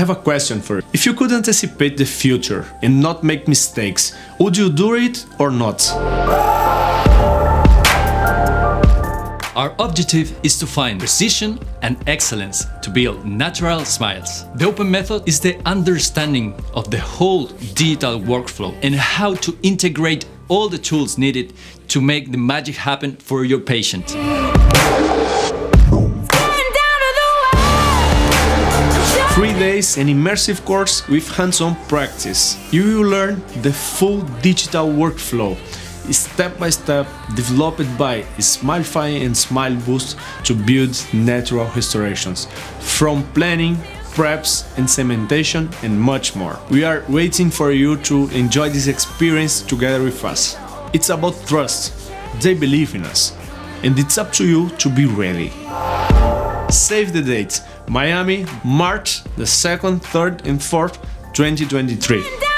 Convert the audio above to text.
have a question for you. If you could anticipate the future and not make mistakes, would you do it or not? Our objective is to find precision and excellence to build natural smiles. The open method is the understanding of the whole digital workflow and how to integrate all the tools needed to make the magic happen for your patient. 3 days, an immersive course with hands-on practice. You will learn the full digital workflow, step by step, developed by SmileFy and SmileBoost to build natural restorations, from planning, preps and cementation and much more. We are waiting for you to enjoy this experience together with us. It's about trust. They believe in us, and it's up to you to be ready. Save the date, Miami, March the 2nd, 3rd and 4th, 2023.